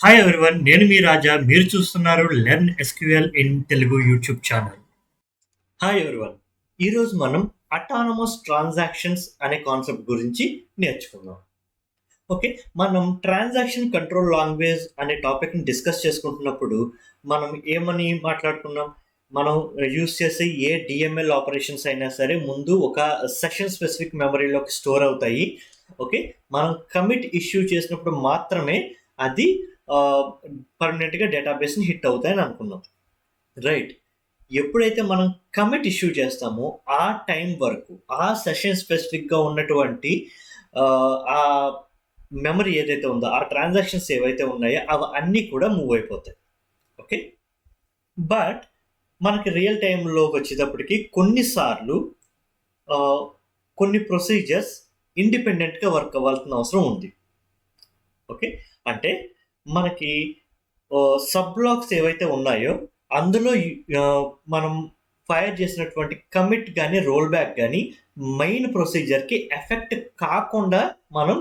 Hi everyone, నేను మీ రాజా. మీరు చూస్తున్నారు learn SQL in Telugu YouTube channel. Hi everyone, ఈరోజు మనం అటానమస్ ట్రాన్సాక్షన్స్ అనే కాన్సెప్ట్ గురించి నేర్చుకుందాం. ఓకే, మనం ట్రాన్సాక్షన్ కంట్రోల్ లాంగ్వేజ్ అనే టాపిక్ని డిస్కస్ చేసుకుంటున్నప్పుడు మనం ఏమని మాట్లాడుకున్నాం? మనం యూస్ చేసే ఏ డిఎంఎల్ ఆపరేషన్స్ అయినా సరే ముందు ఒక సెషన్ స్పెసిఫిక్ మెమరీలోకి స్టోర్ అవుతాయి. ఓకే, మనం కమిట్ ఇష్యూ చేసినప్పుడు మాత్రమే అది పర్మనెంట్గా డేటాబేస్ని హిట్ అవుతాయని అనుకున్నాం. రైట్, ఎప్పుడైతే మనం కమిట్ ఇష్యూ చేస్తామో ఆ టైం వరకు ఆ సెషన్ స్పెసిఫిక్గా ఉన్నటువంటి ఆ మెమరీ ఏదైతే ఉందో, ఆ ట్రాన్సాక్షన్స్ ఏవైతే ఉన్నాయో అవి అన్నీ కూడా మూవ్ అయిపోతాయి. ఓకే, బట్ మనకి రియల్ టైంలోకి వచ్చేటప్పటికి కొన్నిసార్లు కొన్ని ప్రొసీజర్స్ ఇండిపెండెంట్గా వర్క్ అవ్వాల్సిన అవసరం ఉంది. ఓకే, అంటే మనకి సబ్ బ్లాక్స్ ఏవైతే ఉన్నాయో అందులో మనం ఫైర్ చేసినటువంటి కమిట్ కానీ రోల్ బ్యాక్ కానీ మెయిన్ ప్రొసీజర్కి ఎఫెక్ట్ కాకుండా మనం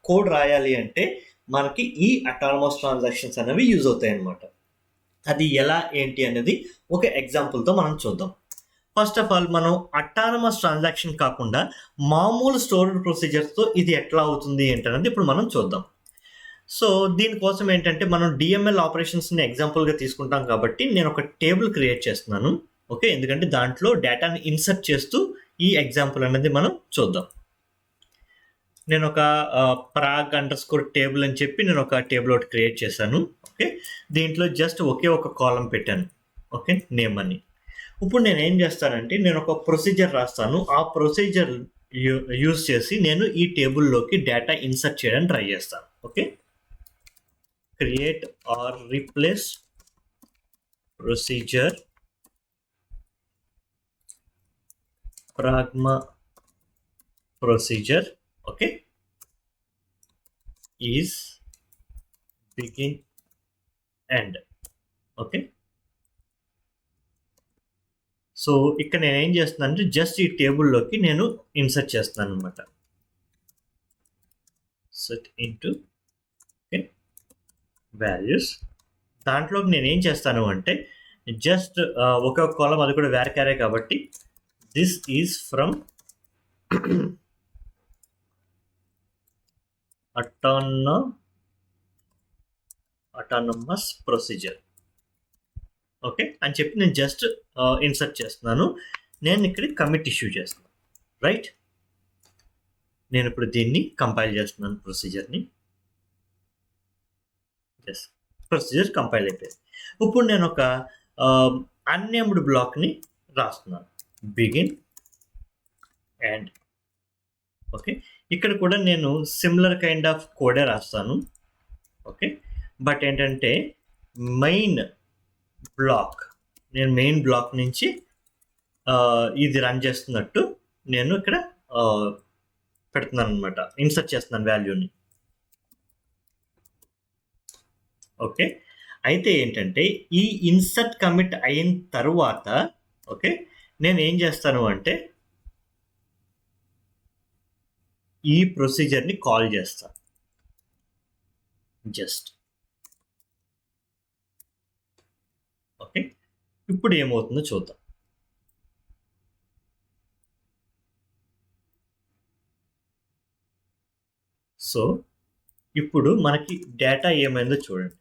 కోడ్ రాయాలి అంటే మనకి ఈ అటానమస్ ట్రాన్సాక్షన్స్ అనేవి యూజ్ అవుతాయి అన్నమాట. అది ఎలా ఏంటి అనేది ఒక ఎగ్జాంపుల్తో మనం చూద్దాం. ఫస్ట్ ఆఫ్ ఆల్, మనం అటానమస్ ట్రాన్సాక్షన్ కాకుండా మామూలు స్టోర్డ్ ప్రొసీజర్స్తో ఇది ఎట్లా అవుతుంది ఏంటనేది ఇప్పుడు మనం చూద్దాం. సో దీనికోసం ఏంటంటే మనం డిఎంఎల్ ఆపరేషన్స్ని ఎగ్జాంపుల్గా తీసుకుంటాం కాబట్టి నేను ఒక టేబుల్ క్రియేట్ చేస్తున్నాను. ఓకే, ఎందుకంటే దాంట్లో డేటాని ఇన్సర్ట్ చేస్తూ ఈ ఎగ్జాంపుల్ అనేది మనం చూద్దాం. నేను ఒక ప్రాగ్__ టేబుల్ అని చెప్పి నేను ఒక టేబుల్ ఒకటి క్రియేట్ చేశాను. ఓకే, దీంట్లో జస్ట్ ఒకే ఒక కాలం పెట్టాను. ఓకే, నేమ్ అని. ఇప్పుడు నేను ఏం చేస్తానంటే నేను ఒక ప్రొసీజర్ రాస్తాను. ఆ ప్రొసీజర్ యూజ్ చేసి నేను ఈ టేబుల్లోకి డేటా ఇన్సర్ట్ చేయడానికి ట్రై చేస్తాను. Okay, create or replace procedure Pragma procedure, okay, is begin end. Okay, so ఇక్కడ నేను ఏం చేస్తున్నాను అంటే జస్ట్ ఈ టేబుల్లోకి నేను ఇన్సర్ట్ చేస్తున్నాను అనమాట. Set into values. దాంట్లోకి నేను ఏం చేస్తాను అంటే జస్ట్ ఒక కాలం, అది కూడా వేర్ కాబట్టి this is from autonomous procedure. Okay అని చెప్పి నేను జస్ట్ ఇన్సర్ట్ చేస్తున్నాను. నేను ఇక్కడ కమిట్ ఇష్యూ చేస్తున్నాను. రైట్, నేను ఇప్పుడు దీన్ని కంపైల్ చేస్తున్నాను ప్రొసీజర్ని. ప్రొసీజర్ కంపైల్ అయిపోయింది. ఇప్పుడు నేను ఒక అన్నేమ్డ్ బ్లాక్ని రాస్తున్నాను, బిగిన్ అండ్. ఓకే, ఇక్కడ కూడా నేను సిమిలర్ కైండ్ ఆఫ్ కోడే రాస్తాను. ఓకే, బట్ ఏంటంటే మెయిన్ బ్లాక్ నుంచి ఇది రన్ చేస్తున్నట్టు నేను ఇక్కడ పెడుతున్నాను అనమాట, ఇన్సర్ట్ చేస్తున్నాను వాల్యూని. ఓకే, అయితే ఏంటంటే ఈ ఇన్సర్ట్ కమిట్ అయిన తర్వాత ఓకే నేను ఏం చేస్తాను అంటే ఈ ప్రొసీజర్ని కాల్ చేస్తాను జస్ట్. ఓకే, ఇప్పుడు ఏమవుతుందో చూద్దాం. సో ఇప్పుడు మనకి డేటా ఏమైందో చూడండి.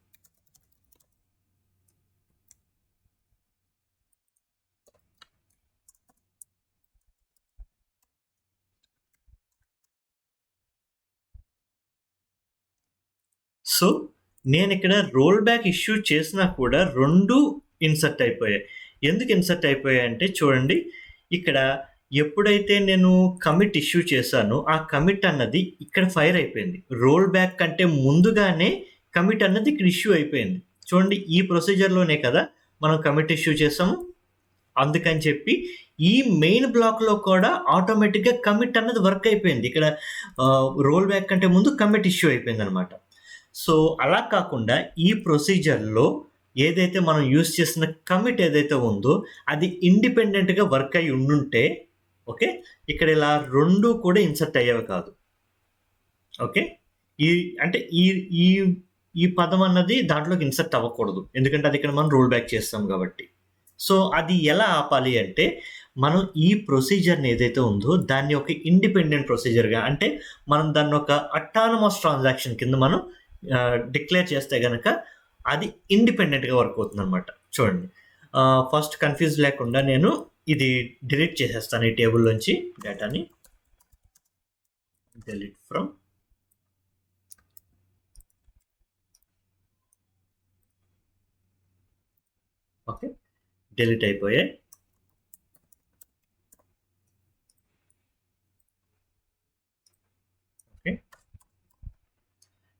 సో నేను ఇక్కడ రోల్ బ్యాక్ ఇష్యూ చేసినా కూడా 2 ఇన్సర్ట్ అయిపోయాయి. ఎందుకు ఇన్సర్ట్ అయిపోయాయి అంటే చూడండి, ఇక్కడ ఎప్పుడైతే నేను కమిట్ ఇష్యూ చేశానో ఆ కమిట్ అన్నది ఇక్కడ ఫైర్ అయిపోయింది. రోల్ బ్యాక్ కంటే ముందుగానే కమిట్ అన్నది ఇక్కడ ఇష్యూ అయిపోయింది. చూడండి, ఈ ప్రొసీజర్లోనే కదా మనం కమిట్ ఇష్యూ చేసాము. అందుకని చెప్పి ఈ మెయిన్ బ్లాక్లో కూడా ఆటోమేటిక్గా కమిట్ అన్నది వర్క్ అయిపోయింది. ఇక్కడ రోల్ బ్యాక్ కంటే ముందు కమిట్ ఇష్యూ అయిపోయింది అనమాట. సో అలా కాకుండా ఈ ప్రొసీజర్లో ఏదైతే మనం యూజ్ చేసిన కమిట్ ఏదైతే ఉందో అది ఇండిపెండెంట్గా వర్క్ అయి ఉండుంటే ఓకే ఇక్కడ ఇలా 2 కూడా ఇన్సర్ట్ అయ్యేవి కాదు. ఓకే, ఈ ఈ పదం అన్నది దాంట్లోకి ఇన్సర్ట్ అవ్వకూడదు. ఎందుకంటే అది ఇక్కడ మనం రోల్ బ్యాక్ చేస్తాం కాబట్టి. సో అది ఎలా ఆపాలి అంటే మనం ఈ ప్రొసీజర్‌ని ఏదైతే ఉందో దాన్ని ఒక ఇండిపెండెంట్ ప్రొసీజర్‌గా అంటే మనం దాన్ని ఒక అటానమస్ ట్రాన్సాక్షన్ కింద మనం డిక్లేర్ చేస్తే గనక అది ఇండిపెండెంట్‌గా వర్క్ అవుతుందనమాట. చూడండి. ఫస్ట్ కన్‌ఫ్యూజ్ లేకుండా నేను ఇది డిలీట్ చేసేస్తాను ఈ టేబుల్‌లోంచి డేటాని. Delete from okay. డిలీట్ అయిపోయాయి. ఓకే.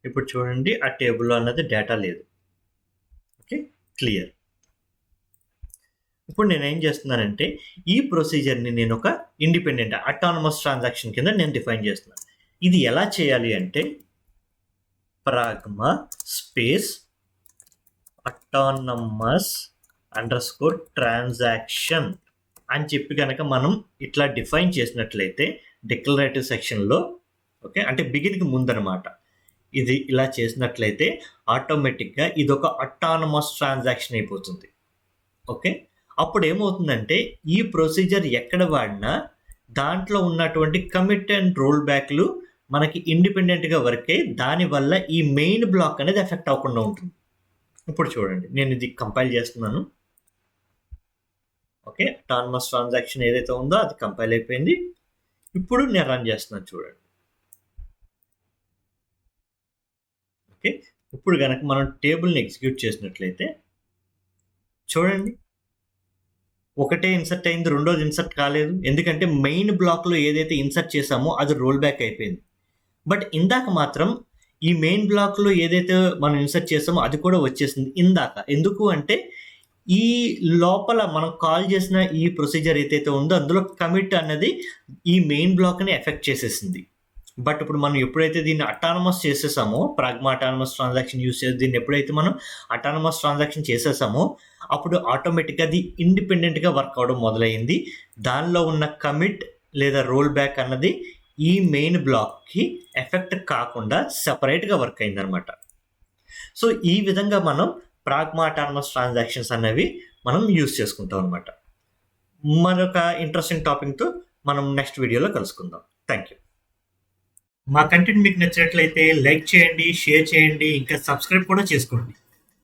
ఇప్పుడు చూడండి ఆ టేబుల్‌లో అన్నది డేటా లేదు. ఓకే. క్లియర్. ఇప్పుడు నేనేం చేస్తున్నానంటే ఈ ప్రొసీజర్‌ని నేను ఒక ఇండిపెండెంట్ అటానమస్ ట్రాన్సాక్షన్ కింద నేను డిఫైన్ చేస్తున్నాను. ఇది ఎలా చేయాలి అంటే Pragma space autonomous underscore transaction అని చెప్పి కనుక మనం ఇట్లా డిఫైన్ చేసినట్లయితే డిక్లరేటివ్ సెక్షన్లో ఓకే అంటే బిగిన్కి ముందనమాట ఇది ఇలా చేసినట్లయితే ఆటోమేటిక్గా ఇది ఒక అటానమస్ ట్రాన్సాక్షన్ అయిపోతుంది ఓకే అప్పుడు ఏమవుతుందంటే ఈ ప్రొసీజర్ ఎక్కడ వాడినా దాంట్లో ఉన్నటువంటి కమిట్ అండ్ రోల్ బ్యాక్లు మనకి ఇండిపెండెంట్గా వర్క్ అయ్యి దానివల్ల ఈ మెయిన్ బ్లాక్ అనేది ఎఫెక్ట్ అవ్వకుండా ఉంటుంది ఇప్పుడు చూడండి నేను ఇది కంపైల్ చేస్తున్నాను ఓకే అటానమస్ ట్రాన్సాక్షన్ ఏదైతే ఉందో అది కంపైల్ అయిపోయింది ఇప్పుడు నేను రన్ చేస్తున్నాను చూడండి ఓకే ఇప్పుడు కనుక మనం టేబుల్ని ఎగ్జిక్యూట్ చేసినట్లయితే చూడండి ఒకటే ఇన్సర్ట్ అయింది రెండోది ఇన్సర్ట్ కాలేదు ఎందుకంటే మెయిన్ బ్లాక్లో ఏదైతే ఇన్సర్ట్ చేసామో అది రోల్ బ్యాక్ అయిపోయింది బట్ ఇందాక మాత్రం ఈ మెయిన్ బ్లాక్లో ఏదైతే మనం ఇన్సర్ట్ చేసామో అది కూడా వచ్చేసింది ఇందాక ఎందుకు అంటే ఈ లోపల మనం కాల్ చేసిన ఈ ప్రొసీజర్ ఏదైతే ఉందో అందులో కమిట్ అన్నది ఈ మెయిన్ బ్లాక్ని ఎఫెక్ట్ చేసేసింది బట్ ఇప్పుడు మనం ఎప్పుడైతే దీన్ని autonomous చేసేసామో Pragma autonomous transaction use చేసి దీన్ని ఎప్పుడైతే మనం అటానమస్ ట్రాన్సాక్షన్ చేసేసామో అప్పుడు ఆటోమేటిక్గా అది ఇండిపెండెంట్గా వర్క్ అవడం మొదలైంది దానిలో ఉన్న కమిట్ లేదా రోల్ బ్యాక్ అన్నది ఈ మెయిన్ బ్లాక్కి ఎఫెక్ట్ కాకుండా సెపరేట్గా వర్క్ అయిందనమాట సో ఈ విధంగా మనం ప్రాగ్మా అటానమస్ ట్రాన్సాక్షన్స్ అనేవి మనం యూస్ చేసుకుంటాం అనమాట మరొక ఇంట్రెస్టింగ్ టాపిక్తో మనం నెక్స్ట్ వీడియోలో కలుసుకుందాం థ్యాంక్ యూ మా కంటెంట్ మీకు నచ్చినట్లయితే లైక్ చేయండి షేర్ చేయండి ఇంకా సబ్స్క్రైబ్ కూడా చేసుకోండి